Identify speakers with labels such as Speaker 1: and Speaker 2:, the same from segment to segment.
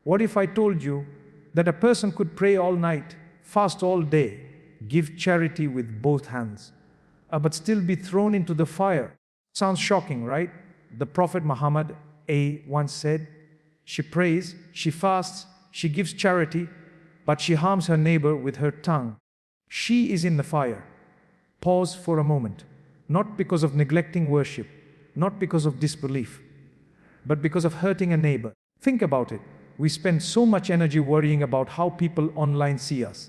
Speaker 1: What if I told you that a person could pray all night, fast all day, give charity with both hands, but still be thrown into the fire? Sounds shocking, right? The Prophet Muhammad once said, she prays, she fasts, she gives charity, but she harms her neighbor with her tongue. She is in the fire. Pause for a moment. Not because of neglecting worship, not because of disbelief, but because of hurting a neighbor. Think about it. We spend so much energy worrying about how people online see us,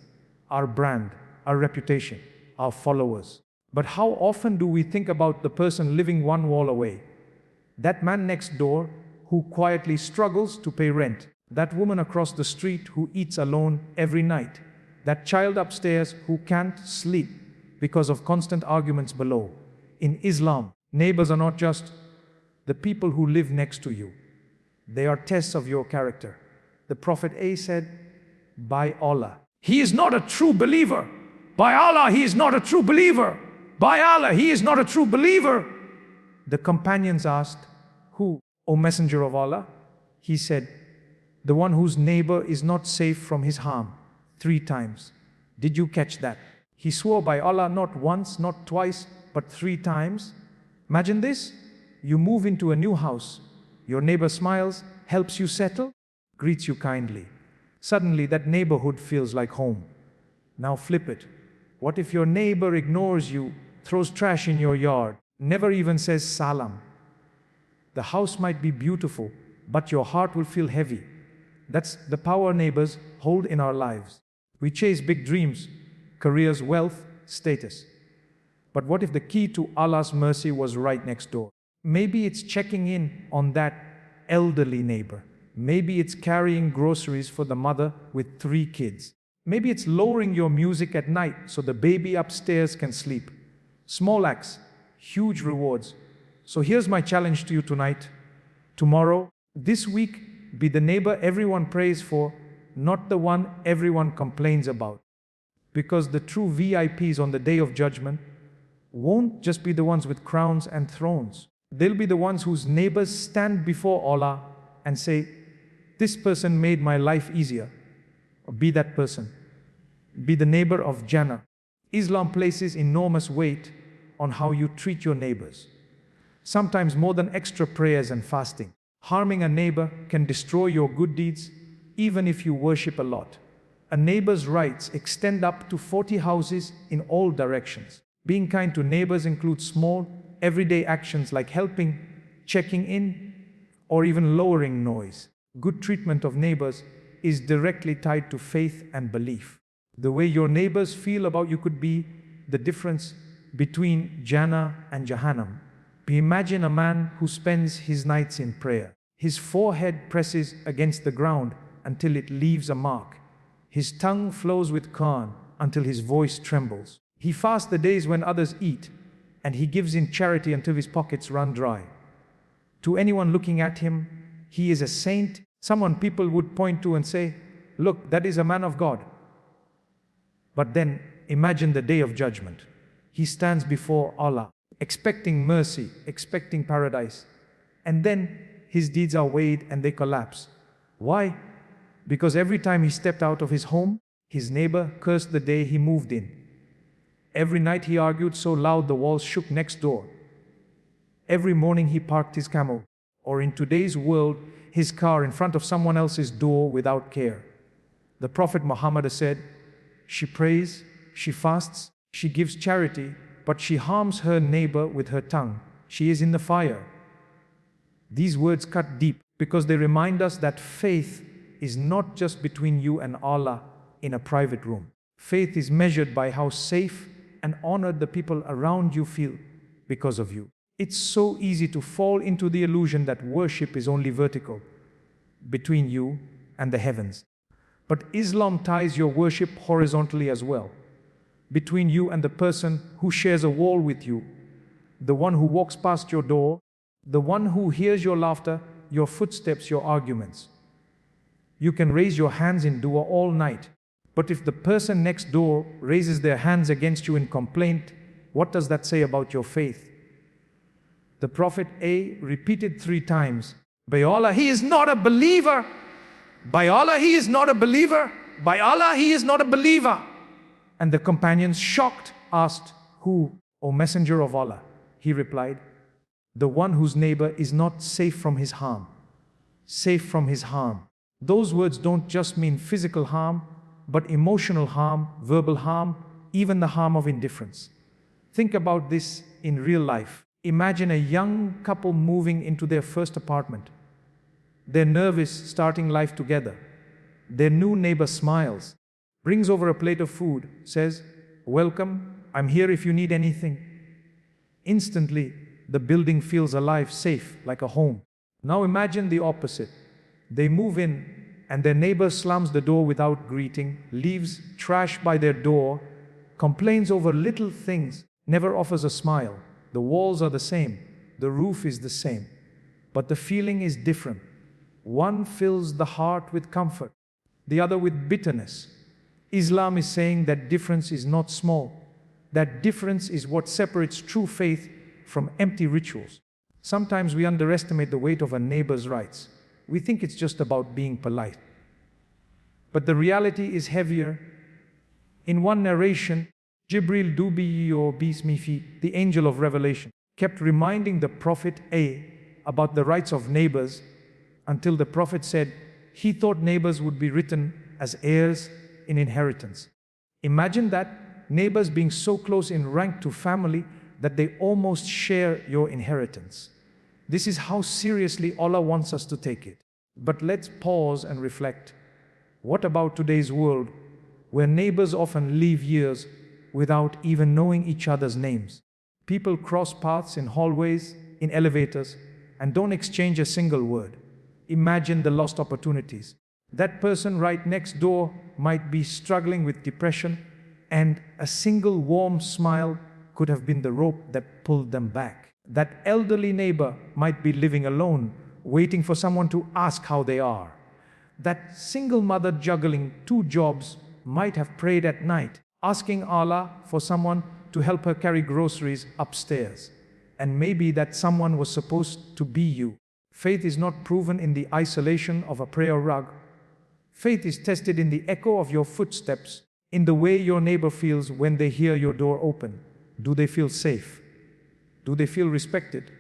Speaker 1: our brand, our reputation, our followers. But how often do we think about the person living one wall away? That man next door who quietly struggles to pay rent. That woman across the street who eats alone every night. That child upstairs who can't sleep because of constant arguments below. In Islam, neighbors are not just the people who live next to you. They are tests of your character. The Prophet said, by Allah, he is not a true believer. By Allah, he is not a true believer. By Allah, he is not a true believer. The companions asked, who, O Messenger of Allah? He said, the one whose neighbor is not safe from his harm. 3 times. Did you catch that? He swore by Allah not once, not twice, but 3 times. Imagine this. You move into a new house. Your neighbor smiles, helps you settle, greets you kindly. Suddenly that neighborhood feels like home. Now flip it. What if your neighbor ignores you, throws trash in your yard, never even says salam? The house might be beautiful, but your heart will feel heavy. That's the power neighbors hold in our lives. We chase big dreams, careers, wealth, status. But what if the key to Allah's mercy was right next door? Maybe it's checking in on that elderly neighbor. Maybe it's carrying groceries for the mother with 3 kids. Maybe it's lowering your music at night so the baby upstairs can sleep. Small acts, huge rewards. So here's my challenge to you tonight, tomorrow, this week, be the neighbor everyone prays for, not the one everyone complains about. Because the true VIPs on the day of judgment won't just be the ones with crowns and thrones. They'll be the ones whose neighbors stand before Allah and say, this person made my life easier. Or be that person. Be the neighbor of Jannah. Islam places enormous weight on how you treat your neighbors. Sometimes more than extra prayers and fasting. Harming a neighbor can destroy your good deeds, even if you worship a lot. A neighbor's rights extend up to 40 houses in all directions. Being kind to neighbors includes small, everyday actions like helping, checking in, or even lowering noise. Good treatment of neighbors is directly tied to faith and belief. The way your neighbors feel about you could be the difference between Jannah and Jahannam. Imagine a man who spends his nights in prayer. His forehead presses against the ground until it leaves a mark. His tongue flows with Quran until his voice trembles. He fasts the days when others eat, and he gives in charity until his pockets run dry. To anyone looking at him, he is a saint, someone people would point to and say, look, that is a man of God. But then, imagine the day of judgment. He stands before Allah, expecting mercy, expecting paradise. And then, his deeds are weighed and they collapse. Why? Because every time he stepped out of his home, his neighbor cursed the day he moved in. Every night he argued so loud the walls shook next door. Every morning he parked his camel, or in today's world, his car in front of someone else's door without care. The Prophet Muhammad said, she prays, she fasts, she gives charity, but she harms her neighbor with her tongue. She is in the fire. These words cut deep because they remind us that faith is not just between you and Allah in a private room. Faith is measured by how safe and honored the people around you feel because of you. It's so easy to fall into the illusion that worship is only vertical, between you and the heavens. But Islam ties your worship horizontally as well, between you and the person who shares a wall with you, the one who walks past your door, the one who hears your laughter, your footsteps, your arguments. You can raise your hands in dua all night, but if the person next door raises their hands against you in complaint, what does that say about your faith? The Prophet repeated 3 times, by Allah, he is not a believer. By Allah, he is not a believer. By Allah, he is not a believer. And the companions, shocked, asked, Who, O Messenger of Allah? He replied, the one whose neighbor is not safe from his harm. Safe from his harm. Those words don't just mean physical harm, but emotional harm, verbal harm, even the harm of indifference. Think about this in real life. Imagine a young couple moving into their first apartment. They're nervous, starting life together. Their new neighbor smiles, brings over a plate of food, says, "Welcome, I'm here if you need anything." Instantly, the building feels alive, safe, like a home. Now imagine the opposite. They move in, and their neighbor slams the door without greeting, leaves trash by their door, complains over little things, never offers a smile. The walls are the same, the roof is the same, but the feeling is different. One fills the heart with comfort, the other with bitterness. Islam is saying that difference is not small. That difference is what separates true faith from empty rituals. Sometimes we underestimate the weight of a neighbor's rights. We think it's just about being polite. But the reality is heavier. In one narration, Jibril Dubi or Bismifi, the angel of revelation, kept reminding the Prophet about the rights of neighbors until the Prophet said he thought neighbors would be written as heirs in inheritance. Imagine that, neighbors being so close in rank to family that they almost share your inheritance. This is how seriously Allah wants us to take it. But let's pause and reflect. What about today's world, where neighbors often live years without even knowing each other's names? People cross paths in hallways, in elevators, and don't exchange a single word. Imagine the lost opportunities. That person right next door might be struggling with depression, and a single warm smile could have been the rope that pulled them back. That elderly neighbor might be living alone, waiting for someone to ask how they are. That single mother juggling 2 jobs might have prayed at night, asking Allah for someone to help her carry groceries upstairs. And maybe that someone was supposed to be you. Faith is not proven in the isolation of a prayer rug. Faith is tested in the echo of your footsteps, in the way your neighbor feels when they hear your door open. Do they feel safe? Do they feel respected?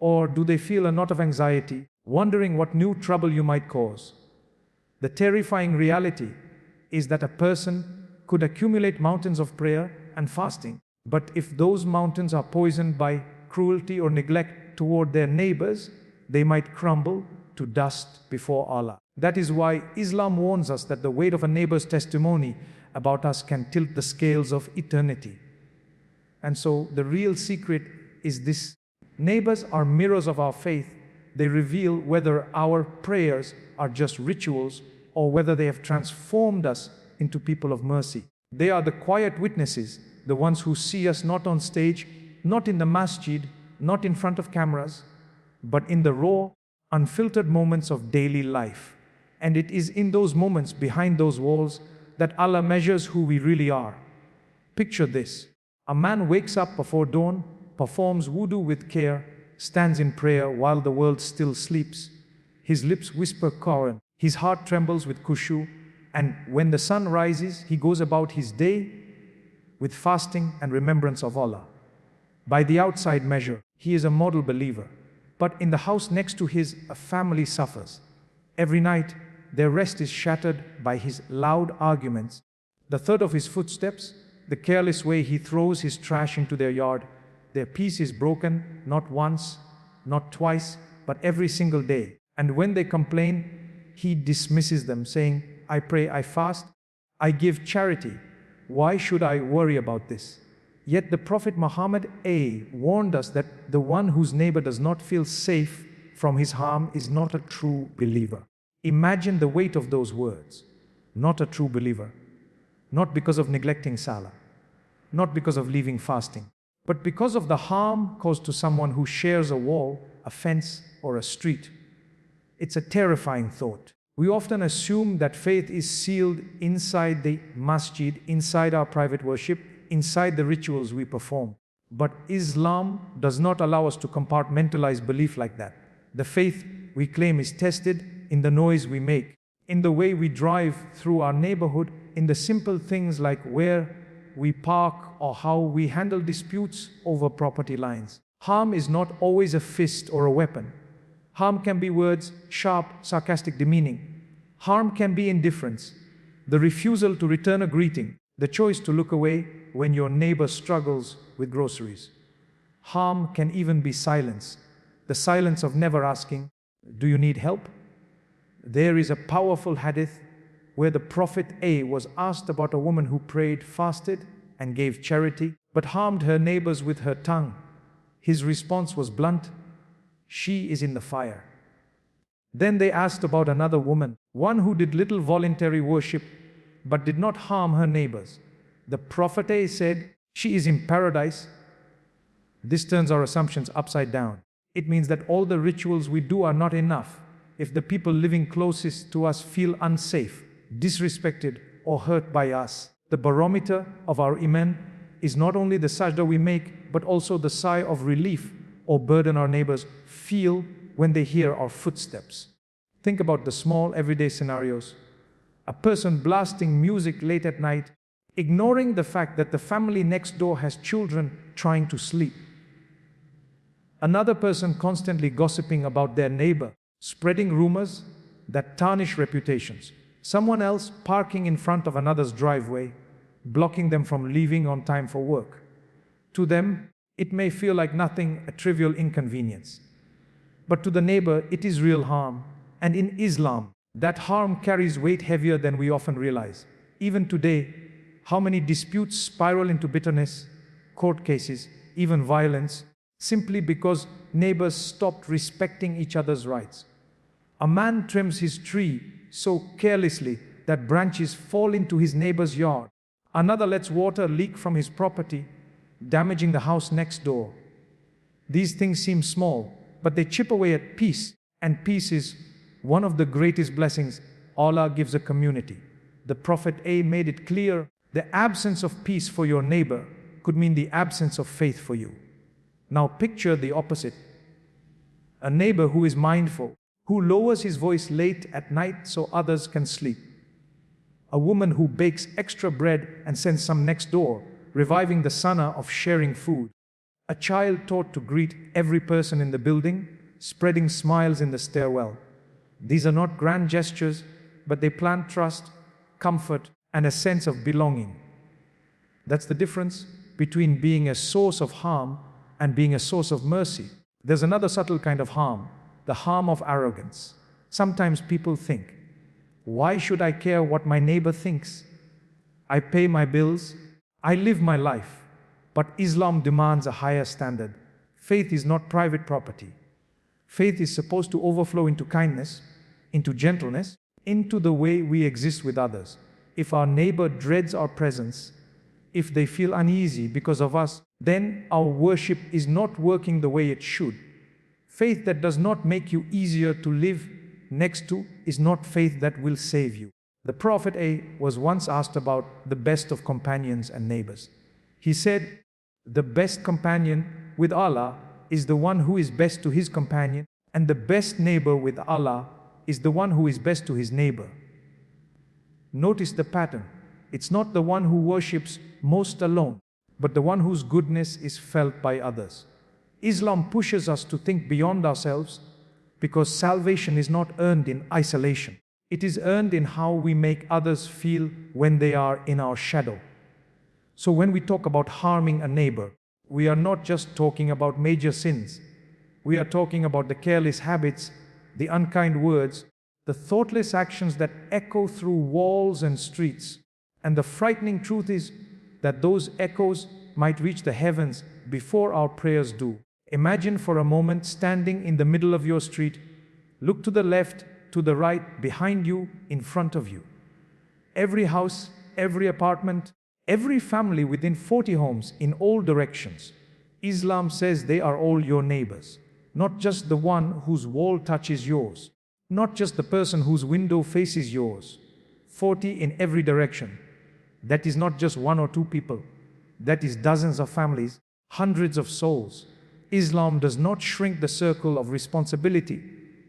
Speaker 1: Or do they feel a knot of anxiety, wondering what new trouble you might cause? The terrifying reality is that a person could accumulate mountains of prayer and fasting, but if those mountains are poisoned by cruelty or neglect toward their neighbors, they might crumble to dust before Allah. That is why Islam warns us that the weight of a neighbor's testimony about us can tilt the scales of eternity. And so the real secret is this: neighbors are mirrors of our faith. They reveal whether our prayers are just rituals or whether they have transformed us into people of mercy. They are the quiet witnesses, the ones who see us not on stage, not in the masjid, not in front of cameras, but in the raw, unfiltered moments of daily life. And it is in those moments behind those walls that Allah measures who we really are. Picture this. A man wakes up before dawn, performs wudu with care, stands in prayer while the world still sleeps. His lips whisper Quran, his heart trembles with khushu, and when the sun rises, he goes about his day with fasting and remembrance of Allah. By the outside measure, he is a model believer. But in the house next to his, a family suffers. Every night, their rest is shattered by his loud arguments, the thud of his footsteps, the careless way he throws his trash into their yard. Their peace is broken, not once, not twice, but every single day. And when they complain, he dismisses them, saying, "I pray, I fast, I give charity. Why should I worry about this?" Yet the Prophet Muhammad warned us that the one whose neighbor does not feel safe from his harm is not a true believer. Imagine the weight of those words. Not a true believer. Not because of neglecting salah, not because of leaving fasting, but because of the harm caused to someone who shares a wall, a fence, or a street. It's a terrifying thought. We often assume that faith is sealed inside the masjid, inside our private worship, inside the rituals we perform. But Islam does not allow us to compartmentalize belief like that. The faith we claim is tested in the noise we make, in the way we drive through our neighborhood, in the simple things like where we park or how we handle disputes over property lines. Harm is not always a fist or a weapon. Harm can be words, sharp, sarcastic, demeaning. Harm can be indifference, the refusal to return a greeting, the choice to look away when your neighbor struggles with groceries. Harm can even be silence, the silence of never asking, "Do you need help?" There is a powerful hadith where the Prophet was asked about a woman who prayed, fasted, and gave charity, but harmed her neighbors with her tongue. His response was blunt: "She is in the fire." Then they asked about another woman, one who did little voluntary worship, but did not harm her neighbors. The Prophet said, "She is in paradise." This turns our assumptions upside down. It means that all the rituals we do are not enough if the people living closest to us feel unsafe, disrespected, or hurt by us. The barometer of our iman is not only the sajda we make, but also the sigh of relief or burden our neighbors feel when they hear our footsteps. Think about the small everyday scenarios. A person blasting music late at night, ignoring the fact that the family next door has children trying to sleep. Another person constantly gossiping about their neighbor, spreading rumors that tarnish reputations. Someone else parking in front of another's driveway, blocking them from leaving on time for work. To them, it may feel like nothing, a trivial inconvenience. But to the neighbor, it is real harm. And in Islam, that harm carries weight heavier than we often realize. Even today, how many disputes spiral into bitterness, court cases, even violence, simply because neighbors stopped respecting each other's rights. A man trims his tree so carelessly that branches fall into his neighbor's yard. Another lets water leak from his property, damaging the house next door. These things seem small, but they chip away at peace, and peace is one of the greatest blessings Allah gives a community. The Prophet made it clear, the absence of peace for your neighbor could mean the absence of faith for you. Now picture the opposite. A neighbor who is mindful, who lowers his voice late at night so others can sleep. A woman who bakes extra bread and sends some next door, reviving the sunnah of sharing food. A child taught to greet every person in the building, spreading smiles in the stairwell. These are not grand gestures, but they plant trust, comfort, and a sense of belonging. That's the difference between being a source of harm and being a source of mercy. There's another subtle kind of harm, the harm of arrogance. Sometimes people think, why should I care what my neighbor thinks? I pay my bills, I live my life. But Islam demands a higher standard. Faith is not private property. Faith is supposed to overflow into kindness, into gentleness, into the way we exist with others. If our neighbor dreads our presence, if they feel uneasy because of us, then our worship is not working the way it should. Faith that does not make you easier to live next to is not faith that will save you. The Prophet was once asked about the best of companions and neighbors. He said, the best companion with Allah is the one who is best to his companion, and the best neighbor with Allah is the one who is best to his neighbor. Notice the pattern. It's not the one who worships most alone, but the one whose goodness is felt by others. Islam pushes us to think beyond ourselves because salvation is not earned in isolation. It is earned in how we make others feel when they are in our shadow. So when we talk about harming a neighbor, we are not just talking about major sins. We are talking about the careless habits, the unkind words, the thoughtless actions that echo through walls and streets. And the frightening truth is that those echoes might reach the heavens before our prayers do. Imagine for a moment standing in the middle of your street. Look to the left, to the right, behind you, in front of you. Every house, every apartment, every family within 40 homes in all directions. Islam says they are all your neighbors, not just the one whose wall touches yours, not just the person whose window faces yours. 40 in every direction. That is not just one or two people. That is dozens of families, hundreds of souls. Islam does not shrink the circle of responsibility.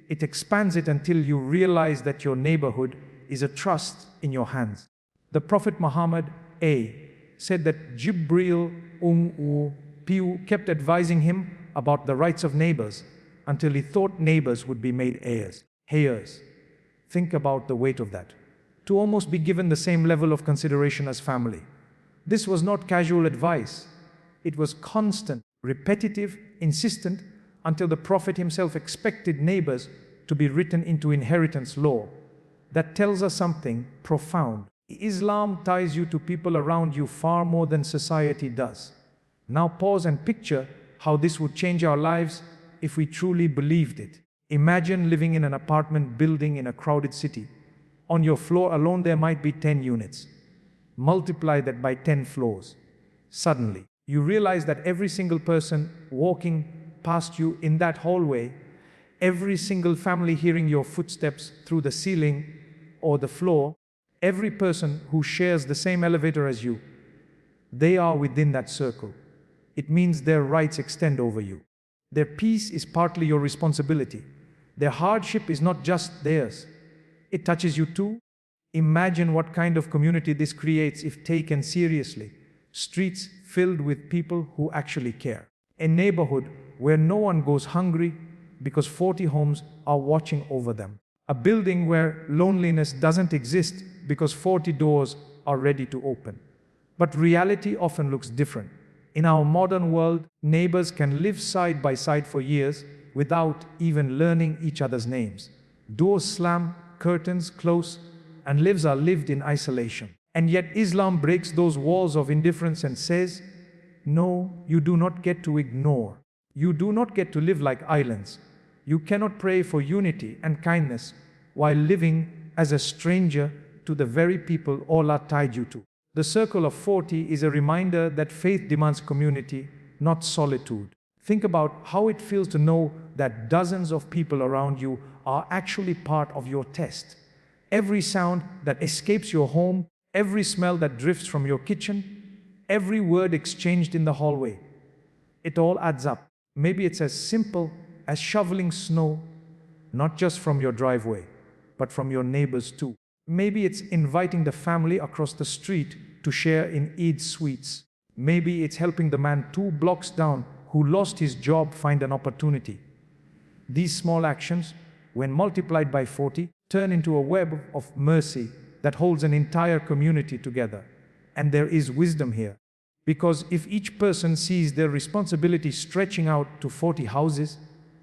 Speaker 1: it expands it until you realize that your neighborhood is a trust in your hands. The Prophet Muhammad said that Jibril kept advising him about the rights of neighbors until he thought neighbors would be made heirs. Think about the weight of that. To almost be given the same level of consideration as family. This was not casual advice. It was constant, repetitive, insistent, until the Prophet himself expected neighbors to be written into inheritance law. That tells us something profound. Islam ties you to people around you far more than society does. Now pause and picture how this would change our lives if we truly believed it. Imagine living in an apartment building in a crowded city. On your floor alone there might be 10 units. Multiply that by 10 floors. Suddenly, you realize that every single person walking past you in that hallway, every single family hearing your footsteps through the ceiling or the floor, every person who shares the same elevator as you, they are within that circle. It means their rights extend over you. Their peace is partly your responsibility. Their hardship is not just theirs. It touches you too. Imagine what kind of community this creates if taken seriously. Streets filled with people who actually care. A neighborhood where no one goes hungry because 40 homes are watching over them. A building where loneliness doesn't exist because 40 doors are ready to open. But reality often looks different. In our modern world, neighbors can live side by side for years without even learning each other's names. Doors slam, curtains close, and lives are lived in isolation. And yet Islam breaks those walls of indifference and says, no, you do not get to ignore. You do not get to live like islands. You cannot pray for unity and kindness while living as a stranger to the very people Allah tied you to. The circle of 40 is a reminder that faith demands community, not solitude. Think about how it feels to know that dozens of people around you are actually part of your test. Every sound that escapes your home, every smell that drifts from your kitchen, every word exchanged in the hallway. It all adds up. Maybe it's as simple as shoveling snow, not just from your driveway, but from your neighbors too. Maybe it's inviting the family across the street to share in Eid sweets. Maybe it's helping the man 2 blocks down who lost his job find an opportunity. These small actions, when multiplied by 40, turn into a web of mercy that holds an entire community together. And there is wisdom here. Because if each person sees their responsibility stretching out to 40 houses,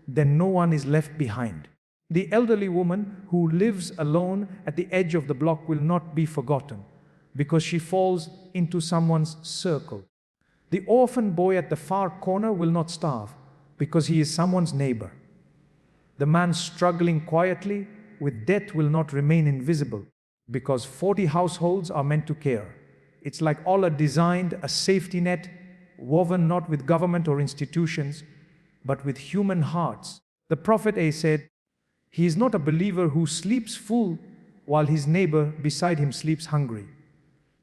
Speaker 1: then no one is left behind. The elderly woman who lives alone at the edge of the block will not be forgotten because she falls into someone's circle. The orphan boy at the far corner will not starve because he is someone's neighbor. The man struggling quietly with debt will not remain invisible because 40 households are meant to care. It's like Allah designed a safety net woven not with government or institutions, but with human hearts. The Prophet said, he is not a believer who sleeps full while his neighbor beside him sleeps hungry.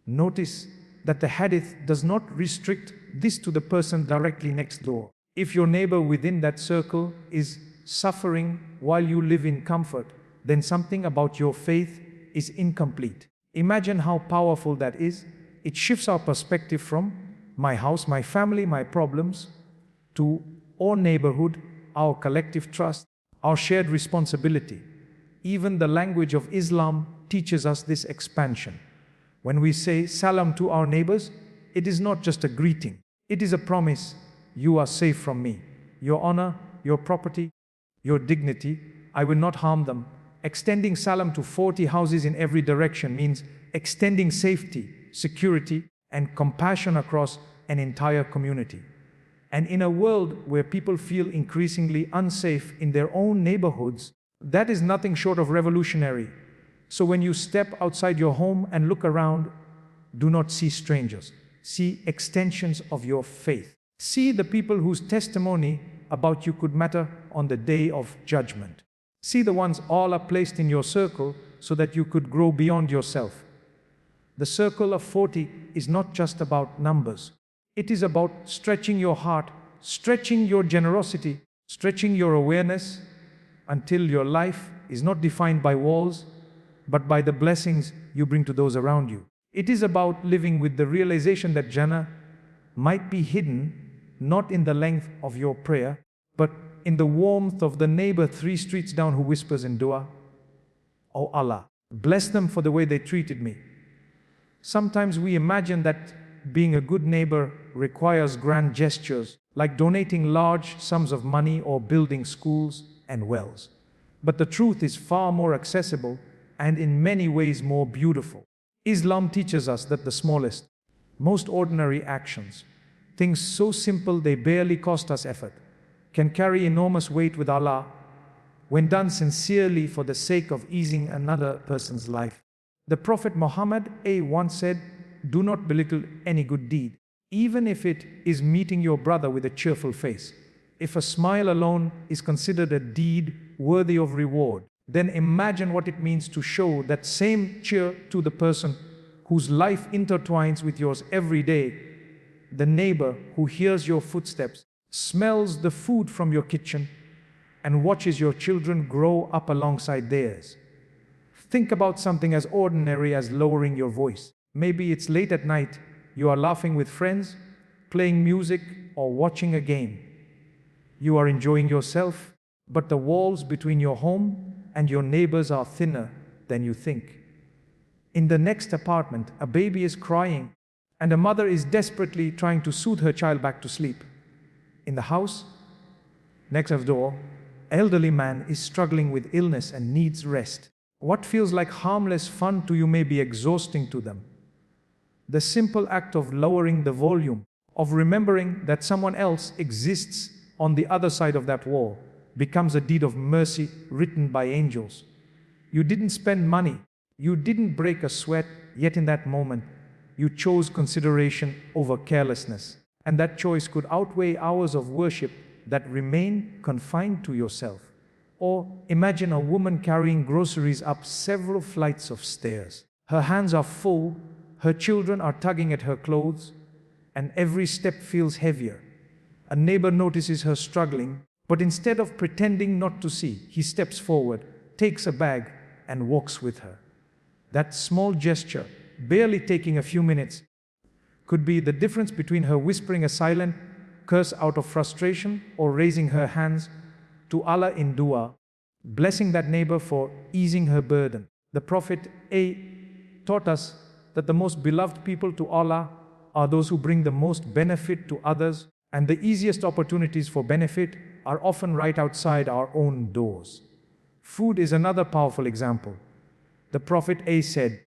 Speaker 1: Notice that the hadith does not restrict this to the person directly next door. If your neighbor within that circle is suffering while you live in comfort, then something about your faith is incomplete. Imagine how powerful that is. It shifts our perspective from my house, my family, my problems, to our neighborhood, our collective trust, our shared responsibility. Even the language of Islam teaches us this expansion. When we say salam to our neighbors, it is not just a greeting. It is a promise. You are safe from me. Your honor, your property, your dignity, I will not harm them. Extending salam to 40 houses in every direction means extending safety, security, and compassion across an entire community. And in a world where people feel increasingly unsafe in their own neighborhoods, that is nothing short of revolutionary. So when you step outside your home and look around, do not see strangers. See extensions of your faith. See the people whose testimony about you could matter on the day of judgment. See the ones all are placed in your circle so that you could grow beyond yourself. The circle of 40 is not just about numbers. It is about stretching your heart, stretching your generosity, stretching your awareness, until your life is not defined by walls, but by the blessings you bring to those around you. It is about living with the realization that Jannah might be hidden not in the length of your prayer, but in the warmth of the neighbor 3 streets down who whispers in dua, "Oh Allah, bless them for the way they treated me." Sometimes we imagine that being a good neighbor requires grand gestures, like donating large sums of money or building schools and wells. But the truth is far more accessible and in many ways more beautiful. Islam teaches us that the smallest, most ordinary actions, things so simple they barely cost us effort, can carry enormous weight with Allah when done sincerely for the sake of easing another person's life. The Prophet Muhammad once said, "Do not belittle any good deed, even if it is meeting your brother with a cheerful face. If a smile alone is considered a deed worthy of reward, then imagine what it means to show that same cheer to the person whose life intertwines with yours every day, the neighbor who hears your footsteps, smells the food from your kitchen, and watches your children grow up alongside theirs." Think about something as ordinary as lowering your voice. Maybe it's late at night, you are laughing with friends, playing music, or watching a game. You are enjoying yourself, but the walls between your home and your neighbors are thinner than you think. In the next apartment, a baby is crying, and a mother is desperately trying to soothe her child back to sleep. In the house next door, an elderly man is struggling with illness and needs rest. What feels like harmless fun to you may be exhausting to them. The simple act of lowering the volume, of remembering that someone else exists on the other side of that wall, becomes a deed of mercy written by angels. You didn't spend money, you didn't break a sweat, yet in that moment, you chose consideration over carelessness. And that choice could outweigh hours of worship that remain confined to yourself. Or imagine a woman carrying groceries up several flights of stairs. Her hands are full, her children are tugging at her clothes, and every step feels heavier. A neighbor notices her struggling, but instead of pretending not to see, he steps forward, takes a bag, and walks with her. That small gesture, barely taking a few minutes, could be the difference between her whispering a silent curse out of frustration or raising her hands to Allah in dua, blessing that neighbor for easing her burden. The Prophet taught us that the most beloved people to Allah are those who bring the most benefit to others, and the easiest opportunities for benefit are often right outside our own doors. Food is another powerful example. The Prophet said,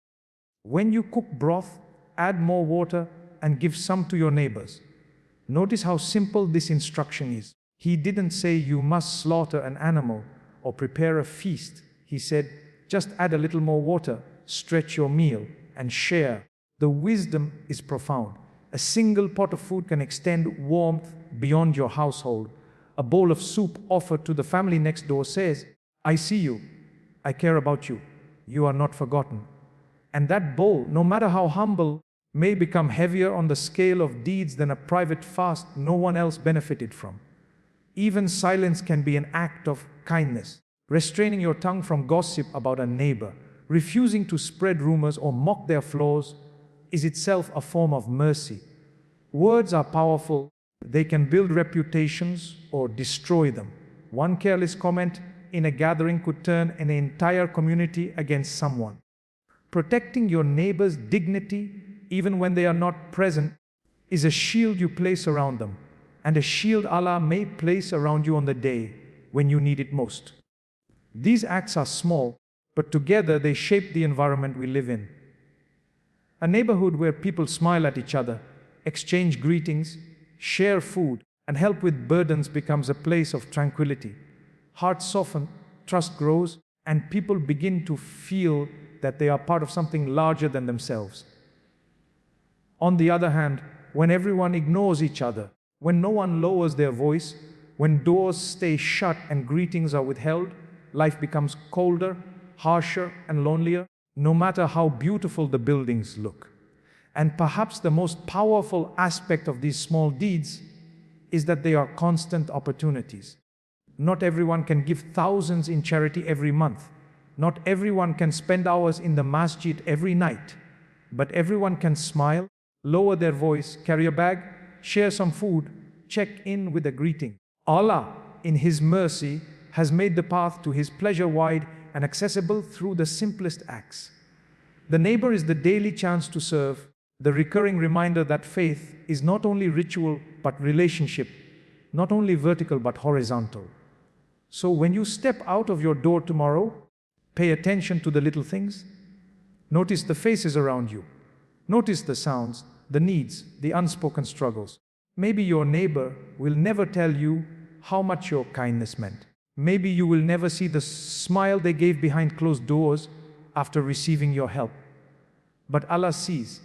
Speaker 1: "When you cook broth, add more water and give some to your neighbors." Notice how simple this instruction is. He didn't say you must slaughter an animal or prepare a feast. He said, just add a little more water, stretch your meal, and share. The wisdom is profound. A single pot of food can extend warmth beyond your household. A bowl of soup offered to the family next door says, "I see you, I care about you, you are not forgotten." And that bowl, no matter how humble, may become heavier on the scale of deeds than a private fast no one else benefited from. Even silence can be an act of kindness. Restraining your tongue from gossip about a neighbor, refusing to spread rumors or mock their flaws, is itself a form of mercy. Words are powerful. They can build reputations or destroy them. One careless comment in a gathering could turn an entire community against someone. Protecting your neighbor's dignity, even when they are not present, is a shield you place around them, and a shield Allah may place around you on the day when you need it most. These acts are small, but together they shape the environment we live in. A neighborhood where people smile at each other, exchange greetings, share food, and help with burdens becomes a place of tranquility. Hearts soften, trust grows, and people begin to feel that they are part of something larger than themselves. On the other hand, when everyone ignores each other, when no one lowers their voice, when doors stay shut and greetings are withheld, life becomes colder, harsher, and lonelier, no matter how beautiful the buildings look. And perhaps the most powerful aspect of these small deeds is that they are constant opportunities. Not everyone can give thousands in charity every month. Not everyone can spend hours in the masjid every night. But everyone can smile, lower their voice, carry a bag, share some food, check in with a greeting. Allah, in His mercy, has made the path to His pleasure wide and accessible through the simplest acts. The neighbor is the daily chance to serve, the recurring reminder that faith is not only ritual but relationship, not only vertical but horizontal. So when you step out of your door tomorrow, pay attention to the little things. Notice the faces around you. Notice the sounds, the needs, the unspoken struggles. Maybe your neighbor will never tell you how much your kindness meant. Maybe you will never see the smile they gave behind closed doors after receiving your help. But Allah sees.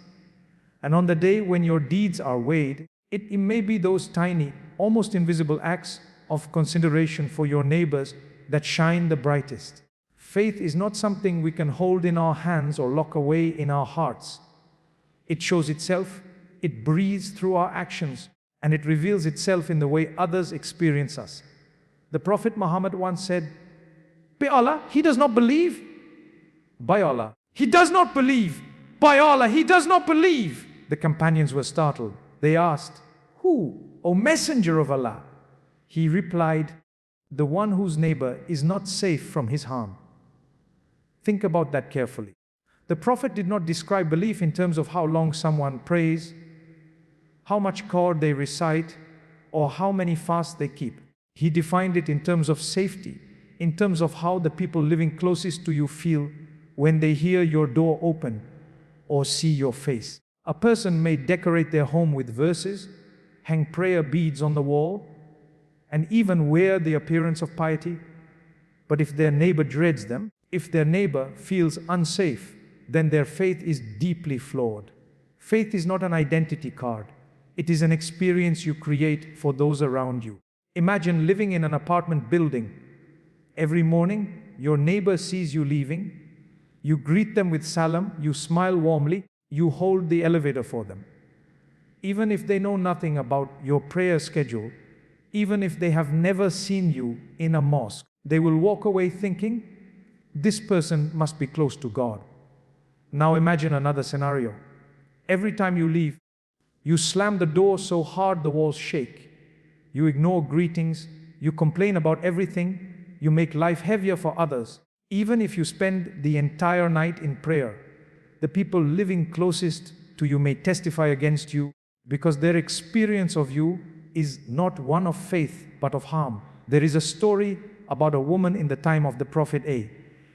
Speaker 1: And on the day when your deeds are weighed, it may be those tiny, almost invisible acts of consideration for your neighbors that shine the brightest. Faith is not something we can hold in our hands or lock away in our hearts. It shows itself, it breathes through our actions, and it reveals itself in the way others experience us. The Prophet Muhammad once said, "By Allah, he does not believe. By Allah, he does not believe. By Allah, he does not believe." The companions were startled. They asked, "Who, O Messenger of Allah?" He replied, "The one whose neighbor is not safe from his harm." Think about that carefully. The Prophet did not describe belief in terms of how long someone prays, how much Qur'an they recite, or how many fasts they keep. He defined it in terms of safety, in terms of how the people living closest to you feel when they hear your door open or see your face. A person may decorate their home with verses, hang prayer beads on the wall, and even wear the appearance of piety. But if their neighbor dreads them, if their neighbor feels unsafe, then their faith is deeply flawed. Faith is not an identity card. It is an experience you create for those around you. Imagine living in an apartment building. Every morning, your neighbor sees you leaving. You greet them with salam, you smile warmly, you hold the elevator for them. Even if they know nothing about your prayer schedule, even if they have never seen you in a mosque, they will walk away thinking, "This person must be close to God." Now imagine another scenario. Every time you leave, you slam the door so hard the walls shake. You ignore greetings, you complain about everything, you make life heavier for others. Even if you spend the entire night in prayer, the people living closest to you may testify against you because their experience of you is not one of faith but of harm. There is a story about a woman in the time of the Prophet A.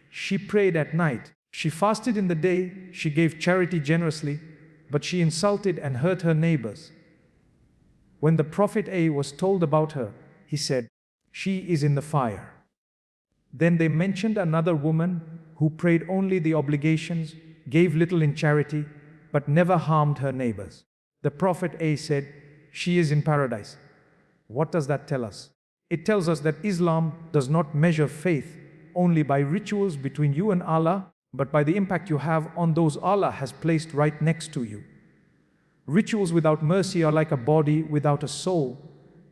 Speaker 1: She prayed at night. She fasted in the day, she gave charity generously, but she insulted and hurt her neighbors. When the Prophet A was told about her, he said, "She is in the fire." Then they mentioned another woman who prayed only the obligations, gave little in charity, but never harmed her neighbors. The Prophet A said, "She is in paradise." What does that tell us? It tells us that Islam does not measure faith only by rituals between you and Allah, but by the impact you have on those Allah has placed right next to you. Rituals without mercy are like a body without a soul,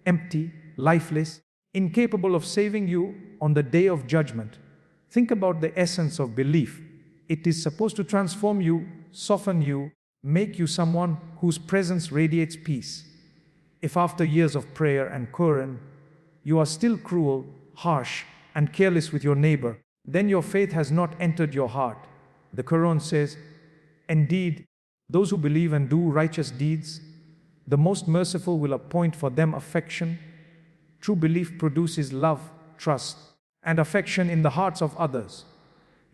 Speaker 1: empty, lifeless, incapable of saving you on the day of judgment. Think about the essence of belief. It is supposed to transform you, soften you, make you someone whose presence radiates peace. If after years of prayer and Quran, you are still cruel, harsh, and careless with your neighbor, then your faith has not entered your heart. The Quran says, "Indeed, those who believe and do righteous deeds, the most merciful will appoint for them affection." True belief produces love, trust, and affection in the hearts of others.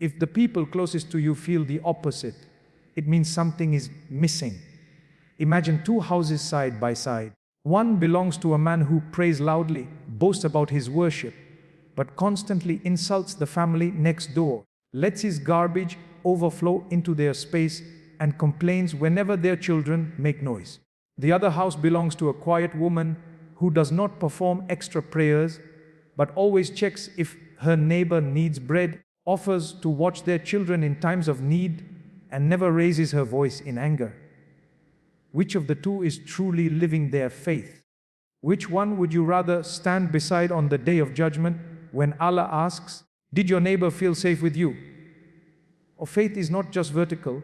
Speaker 1: If the people closest to you feel the opposite, it means something is missing. Imagine two houses side by side. One belongs to a man who prays loudly, boasts about his worship, but constantly insults the family next door, lets his garbage overflow into their space, and complains whenever their children make noise. The other house belongs to a quiet woman who does not perform extra prayers, but always checks if her neighbor needs bread, offers to watch their children in times of need, and never raises her voice in anger. Which of the two is truly living their faith? Which one would you rather stand beside on the day of judgment when Allah asks, did your neighbor feel safe with you? Or faith is not just vertical,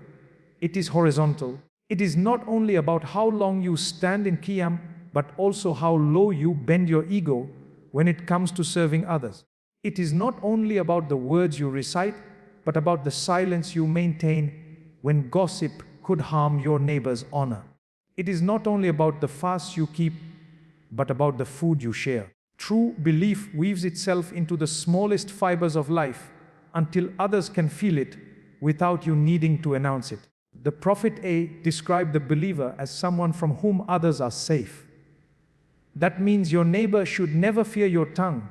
Speaker 1: it is horizontal. It is not only about how long you stand in Qiyam, but also how low you bend your ego when it comes to serving others. It is not only about the words you recite, but about the silence you maintain when gossip could harm your neighbor's honor. It is not only about the fasts you keep, but about the food you share. True belief weaves itself into the smallest fibers of life until others can feel it without you needing to announce it. The Prophet described the believer as someone from whom others are safe. That means your neighbor should never fear your tongue,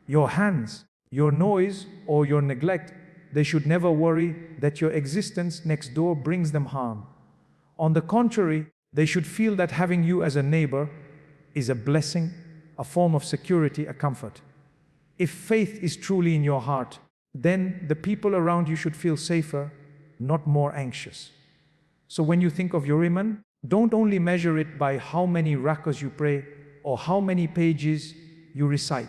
Speaker 1: your hands, your noise, or your neglect. They should never worry that your existence next door brings them harm. On the contrary, they should feel that having you as a neighbor is a blessing, a form of security, a comfort. If faith is truly in your heart, then the people around you should feel safer, not more anxious. So when you think of your iman, don't only measure it by how many rakas you pray or how many pages you recite.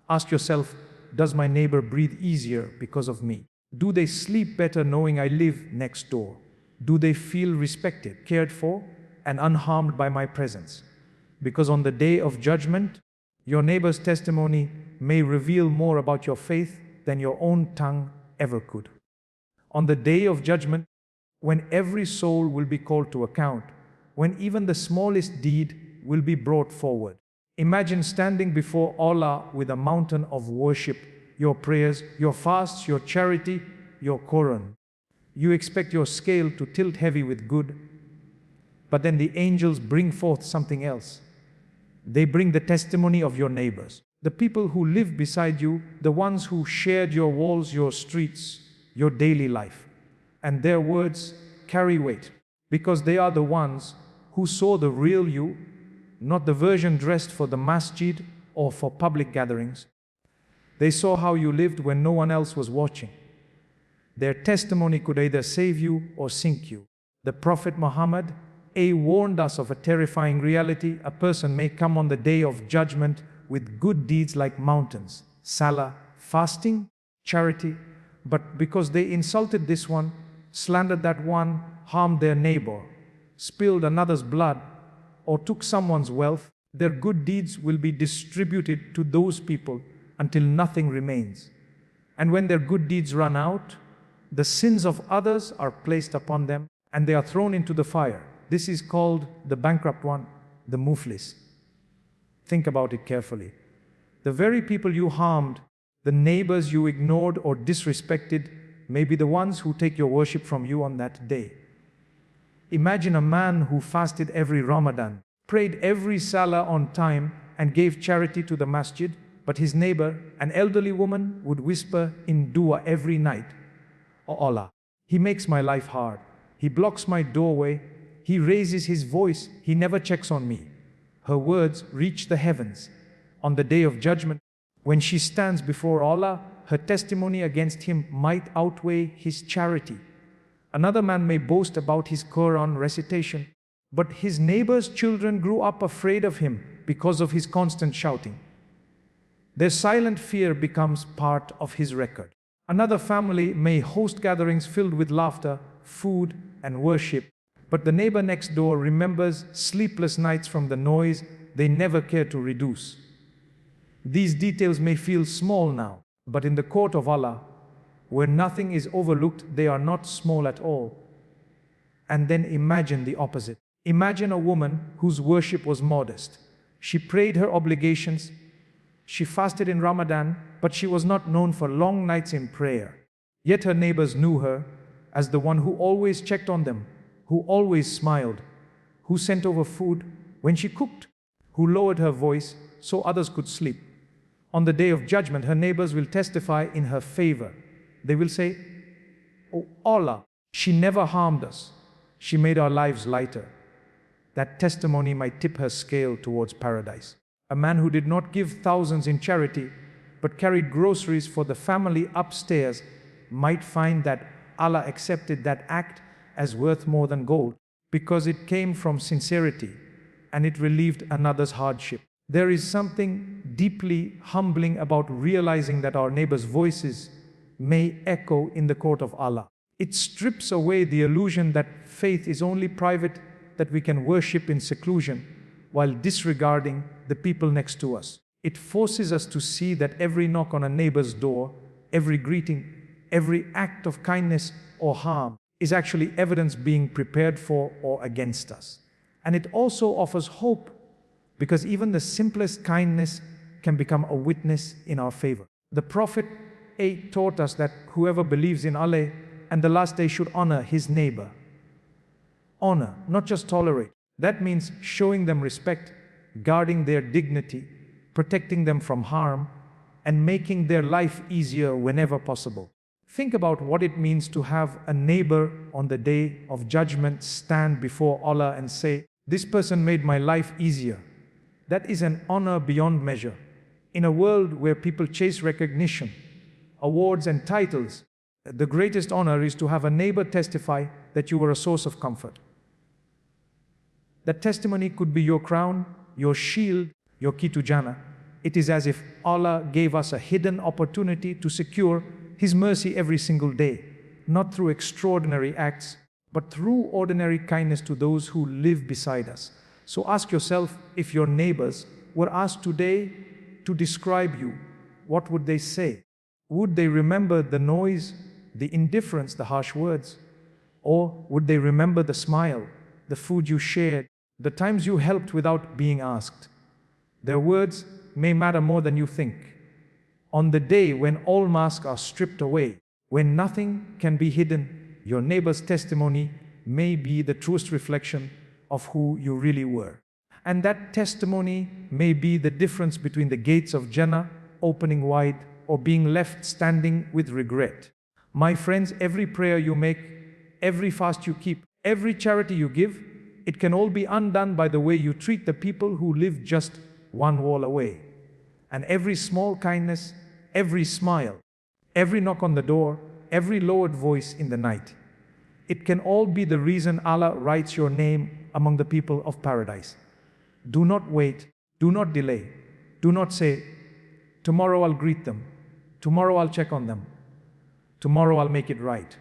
Speaker 1: Ask yourself, does my neighbor breathe easier because of me? Do they sleep better knowing I live next door? Do they feel respected, cared for, and unharmed by my presence? Because on the day of judgment, your neighbor's testimony may reveal more about your faith than your own tongue ever could. On the day of judgment, when every soul will be called to account, when even the smallest deed will be brought forward, imagine standing before Allah with a mountain of worship, your prayers, your fasts, your charity, your Quran. You expect your scale to tilt heavy with good, but then the angels bring forth something else. They bring the testimony of your neighbors, the people who live beside you, the ones who shared your walls, your streets, your daily life. And their words carry weight, because they are the ones who saw the real you, not the version dressed for the masjid or for public gatherings. They saw how you lived when no one else was watching. Their testimony could either save you or sink you. The Prophet Muhammad warned us of a terrifying reality. A person may come on the day of judgment with good deeds like mountains, salah, fasting, charity, but because they insulted this one, slandered that one, harmed their neighbor, spilled another's blood, or took someone's wealth, their good deeds will be distributed to those people until nothing remains. And when their good deeds run out, the sins of others are placed upon them and they are thrown into the fire. This is called the bankrupt one, the muflis. Think about it carefully. The very people you harmed, the neighbors you ignored or disrespected, may be the ones who take your worship from you on that day. Imagine a man who fasted every Ramadan, prayed every salah on time, and gave charity to the masjid, but his neighbor, an elderly woman, would whisper in dua every night, "Oh Allah, he makes my life hard. He blocks my doorway. He raises his voice. He never checks on me." Her words reach the heavens. On the day of judgment, when she stands before Allah, her testimony against him might outweigh his charity. Another man may boast about his Quran recitation, but his neighbor's children grew up afraid of him because of his constant shouting. Their silent fear becomes part of his record. Another family may host gatherings filled with laughter, food, and worship, but the neighbor next door remembers sleepless nights from the noise they never cared to reduce. These details may feel small now, but in the court of Allah, where nothing is overlooked, they are not small at all. And then imagine the opposite. Imagine a woman whose worship was modest. She prayed her obligations. She fasted in Ramadan, but she was not known for long nights in prayer. Yet her neighbors knew her as the one who always checked on them, who always smiled, who sent over food when she cooked, who lowered her voice so others could sleep. On the day of judgment, her neighbors will testify in her favor. They will say, "Oh Allah, she never harmed us. She made our lives lighter." That testimony might tip her scale towards paradise. A man who did not give thousands in charity, but carried groceries for the family upstairs, might find that Allah accepted that act as worth more than gold, because it came from sincerity, and it relieved another's hardship. There is something deeply humbling about realizing that our neighbor's voices may echo in the court of Allah. It strips away the illusion that faith is only private, that we can worship in seclusion while disregarding the people next to us. It forces us to see that every knock on a neighbor's door, every greeting, every act of kindness or harm is actually evidence being prepared for or against us. And it also offers hope, because even the simplest kindness can become a witness in our favor. The Prophet 8 taught us that whoever believes in Allah and the last day should honor his neighbor. Honor, not just tolerate. That means showing them respect, guarding their dignity, protecting them from harm, and making their life easier whenever possible. Think about what it means to have a neighbor on the day of judgment stand before Allah and say, "This person made my life easier." That is an honor beyond measure. In a world where people chase recognition, awards and titles, the greatest honor is to have a neighbor testify that you were a source of comfort. That testimony could be your crown, your shield, your key to Jannah. It is as if Allah gave us a hidden opportunity to secure His mercy every single day, not through extraordinary acts, but through ordinary kindness to those who live beside us. So ask yourself, if your neighbors were asked today to describe you, what would they say? Would they remember the noise, the indifference, the harsh words? Or would they remember the smile, the food you shared, the times you helped without being asked? Their words may matter more than you think. On the day when all masks are stripped away, when nothing can be hidden, your neighbor's testimony may be the truest reflection of who you really were. And that testimony may be the difference between the gates of Jannah opening wide or being left standing with regret. My friends, every prayer you make, every fast you keep, every charity you give, it can all be undone by the way you treat the people who live just one wall away. And every small kindness, every smile, every knock on the door, every lowered voice in the night, it can all be the reason Allah writes your name among the people of paradise. Do not wait, do not delay, do not say, "Tomorrow I'll greet them, tomorrow I'll check on them, tomorrow I'll make it right."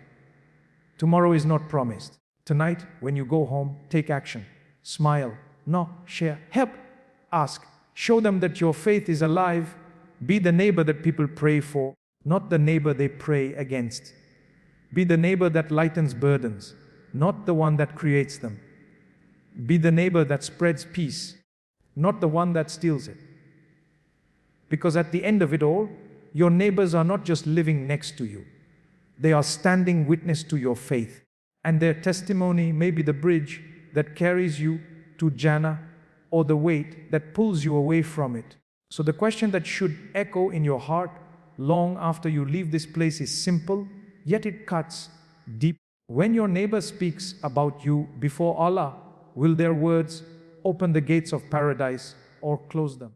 Speaker 1: Tomorrow is not promised. Tonight, when you go home, take action. Smile, knock, share, help, ask. Show them that your faith is alive. Be the neighbor that people pray for, not the neighbor they pray against. Be the neighbor that lightens burdens, not the one that creates them. Be the neighbor that spreads peace, not the one that steals it. Because at the end of it all, your neighbors are not just living next to you. They are standing witness to your faith. And their testimony may be the bridge that carries you to Jannah, or the weight that pulls you away from it. So the question that should echo in your heart long after you leave this place is simple, yet it cuts deep. When your neighbor speaks about you before Allah, will their words open the gates of paradise or close them?